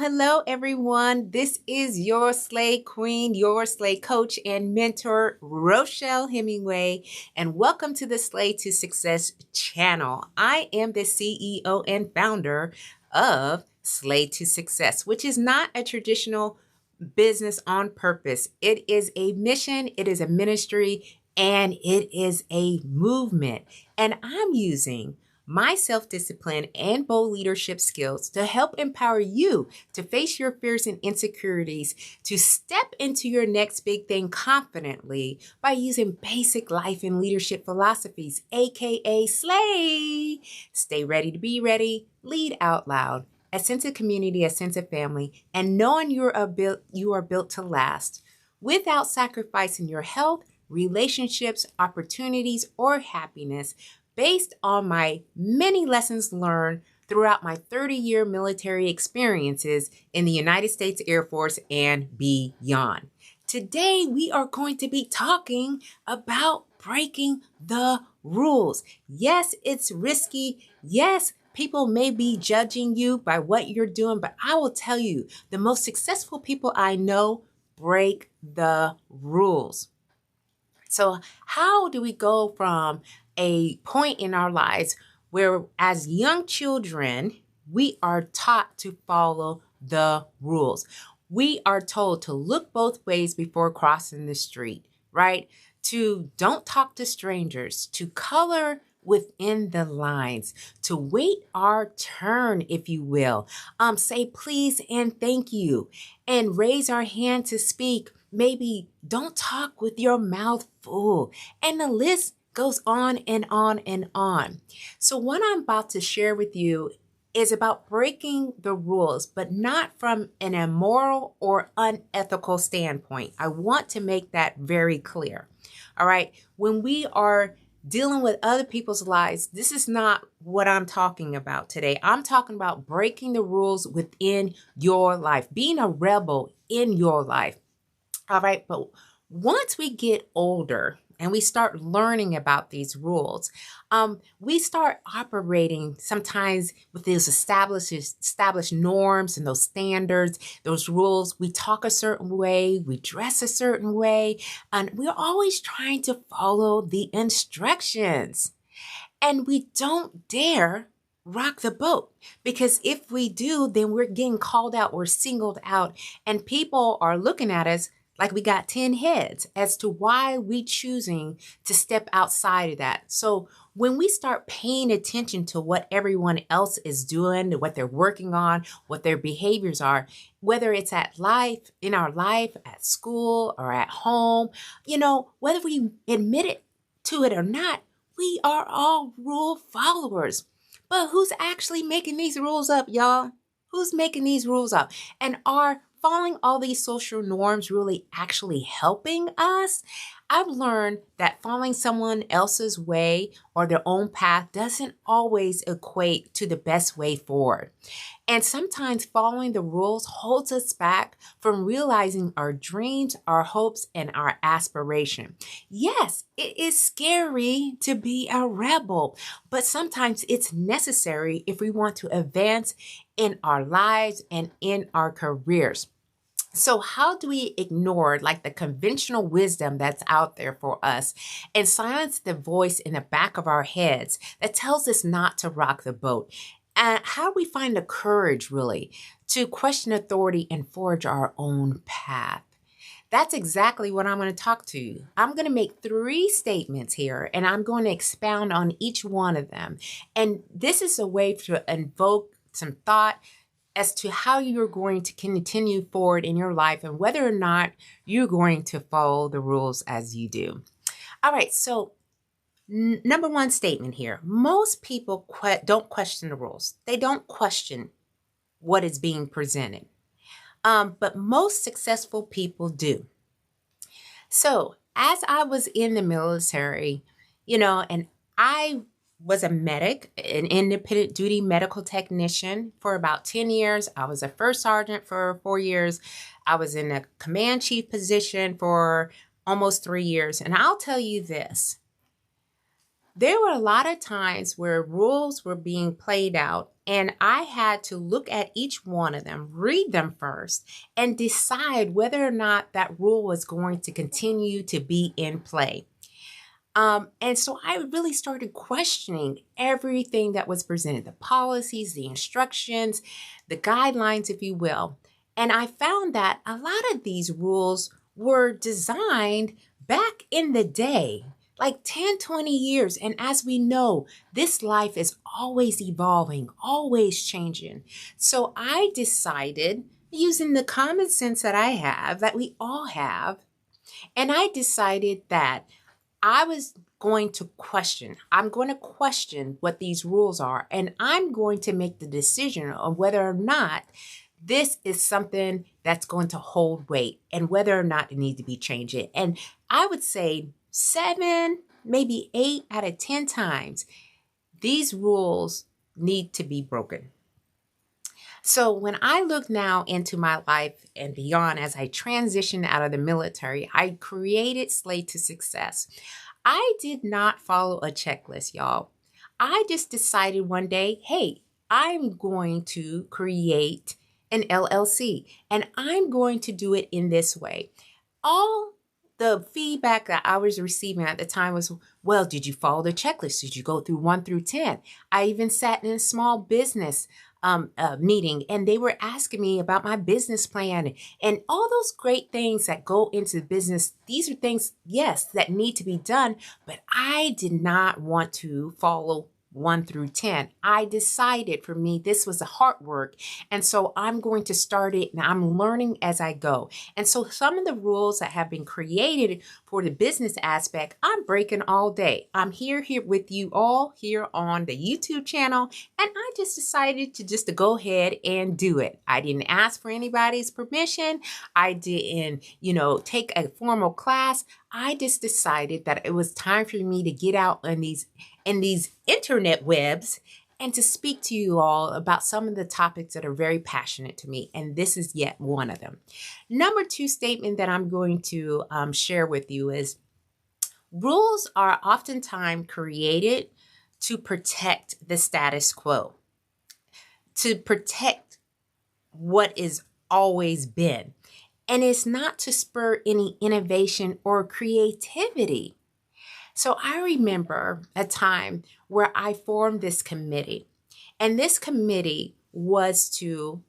Hello, everyone. This is your Slay Queen, your Slay Coach and mentor, Rochelle Hemingway, and welcome to the Slay to Success channel. I am the CEO and founder of Slay to Success, which is not a traditional business on purpose. It is a mission, it is a ministry, and it is a movement. And I'm using my self-discipline and bold leadership skills to help empower you to face your fears and insecurities, to step into your next big thing confidently by using basic life and leadership philosophies, aka Slay. Stay ready to be ready, lead out loud, a sense of community, a sense of family, and knowing you are built to last without sacrificing your health, relationships, opportunities, or happiness, based on my many lessons learned throughout my 30-year military experiences in the United States Air Force and beyond. Today, we are going to be talking about breaking the rules. Yes, it's risky. Yes, people may be judging you by what you're doing, but I will tell you, the most successful people I know break the rules. So how do we go from a point in our lives where as young children, we are taught to follow the rules? We are told to look both ways before crossing the street, right? To don't talk to strangers, to color within the lines, to wait our turn, if you will, say please and thank you, and raise our hand to speak. Maybe don't talk with your mouth full. And the list goes on and on and on. So what I'm about to share with you is about breaking the rules, but not from an immoral or unethical standpoint. I want to make that very clear. All right. When we are dealing with other people's lives, this is not what I'm talking about today. I'm talking about breaking the rules within your life, being a rebel in your life. All right. But once we get older and we start learning about these rules, we start operating sometimes with those established norms and those standards, those rules. We talk a certain way, we dress a certain way, and we're always trying to follow the instructions. And we don't dare rock the boat, because if we do, then we're getting called out or singled out, and people are looking at us like we got 10 heads as to why we choosing to step outside of that. So when we start paying attention to what everyone else is doing, what they're working on, what their behaviors are, whether it's in our life, at school or at home, whether we admit it to it or not, we are all rule followers. But who's actually making these rules up, y'all? Who's making these rules up? And are following all these social norms really actually helping us? I've learned that following someone else's way or their own path doesn't always equate to the best way forward. And sometimes following the rules holds us back from realizing our dreams, our hopes, and our aspiration. Yes, it is scary to be a rebel, but sometimes it's necessary if we want to advance in our lives and in our careers. So how do we ignore the conventional wisdom that's out there for us and silence the voice in the back of our heads that tells us not to rock the boat? And how do we find the courage really to question authority and forge our own path? That's exactly what I'm going to talk to you. I'm going to make 3 statements here, and I'm going to expound on each one of them. And this is a way to invoke some thought as to how you're going to continue forward in your life and whether or not you're going to follow the rules as you do. All right, so number 1 statement here. Most people don't question the rules. They don't question what is being presented. But most successful people do. So as I was in the military, and I was a medic, an independent duty medical technician for about 10 years. I was a first sergeant for 4 years. I was in a command chief position for almost 3 years. And I'll tell you this, There were a lot of times where rules were being played out, and I had to look at each one of them, read them first, and decide whether or not that rule was going to continue to be in play. And so I really started questioning everything that was presented, the policies, the instructions, the guidelines, if you will. And I found that a lot of these rules were designed back in the day, like 10, 20 years. And as we know, this life is always evolving, always changing. So I decided, using the common sense that I have, that we all have, and I decided that I was going to question. I'm going to question what these rules are, and I'm going to make the decision of whether or not this is something that's going to hold weight and whether or not it needs to be changed. And I would say 7, maybe 8 out of 10 times, these rules need to be broken. So when I look now into my life and beyond, as I transitioned out of the military, I created Slay to Success. I did not follow a checklist, y'all. I just decided one day, hey, I'm going to create an LLC and I'm going to do it in this way. All the feedback that I was receiving at the time was, well, did you follow the checklist? Did you go through 1 through 10? I even sat in a small business meeting, and they were asking me about my business plan and all those great things that go into business. These are things, yes, that need to be done, but I did not want to follow 1 through 10. I decided for me, this was a hard work. And so I'm going to start it and I'm learning as I go. And so some of the rules that have been created for the business aspect, I'm breaking all day. I'm here with you all here on the YouTube channel. And I just decided to go ahead and do it. I didn't ask for anybody's permission. I didn't, take a formal class. I just decided that it was time for me to get out in these internet webs and to speak to you all about some of the topics that are very passionate to me. And this is yet one of them. Number 2 statement that I'm going to share with you is rules are oftentimes created to protect the status quo, to protect what is always been. And it's not to spur any innovation or creativity. So I remember a time where I formed this committee, and this committee was to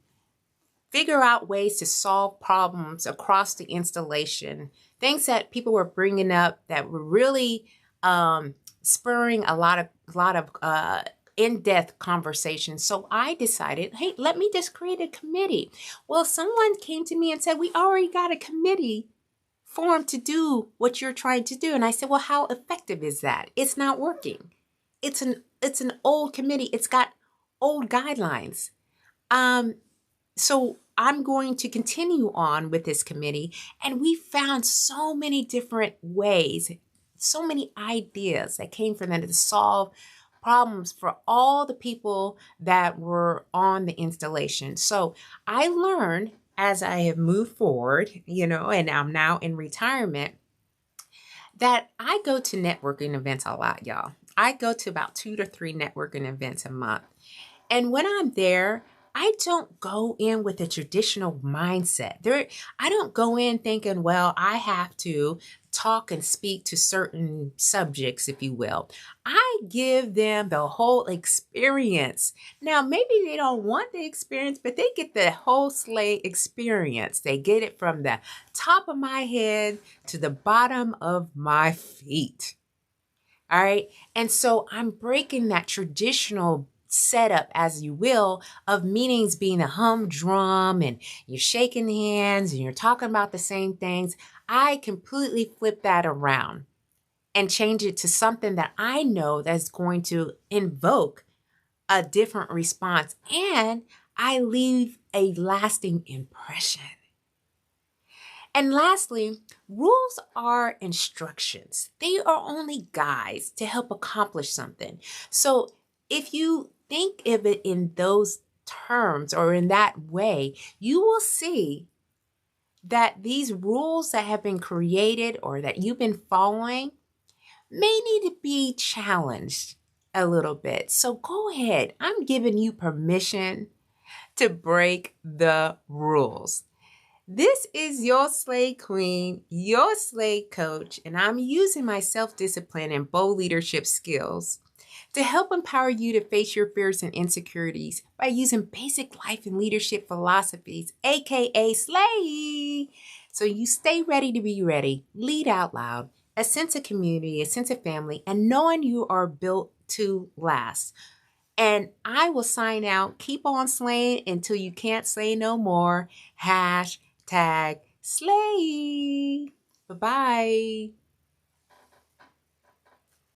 figure out ways to solve problems across the installation, things that people were bringing up that were really spurring a lot of in-depth conversations. So I decided, hey, let me just create a committee. Well, someone came to me and said, we already got a committee formed to do what you're trying to do. And I said, well, how effective is that? It's not working. It's an old committee. It's got old guidelines. So I'm going to continue on with this committee. And we found so many different ways, so many ideas that came from them to solve problems for all the people that were on the installation. So I learned as I have moved forward, and I'm now in retirement, that I go to networking events a lot, y'all. I go to about 2 to 3 networking events a month. And when I'm there, I don't go in with a traditional mindset. I don't go in thinking, well, I have to talk and speak to certain subjects, if you will. I give them the whole experience. Now, maybe they don't want the experience, but they get the whole Slay experience. They get it from the top of my head to the bottom of my feet. All right. And so I'm breaking that traditional setup, as you will, of meetings being a humdrum and you're shaking hands and you're talking about the same things. I completely flip that around and change it to something that I know that's going to invoke a different response, and I leave a lasting impression. And lastly, rules are instructions. They are only guides to help accomplish something. So if you think of it in those terms or in that way, you will see that these rules that have been created or that you've been following may need to be challenged a little bit. So go ahead. I'm giving you permission to break the rules. This is your slay queen, your slay coach, and I'm using my self-discipline and bold leadership skills to help empower you to face your fears and insecurities by using basic life and leadership philosophies, aka slay. So you stay ready to be ready, lead out loud, a sense of community, a sense of family, and knowing you are built to last. And I will sign out. Keep on slaying until you can't slay no more. Hashtag slay. Bye-bye.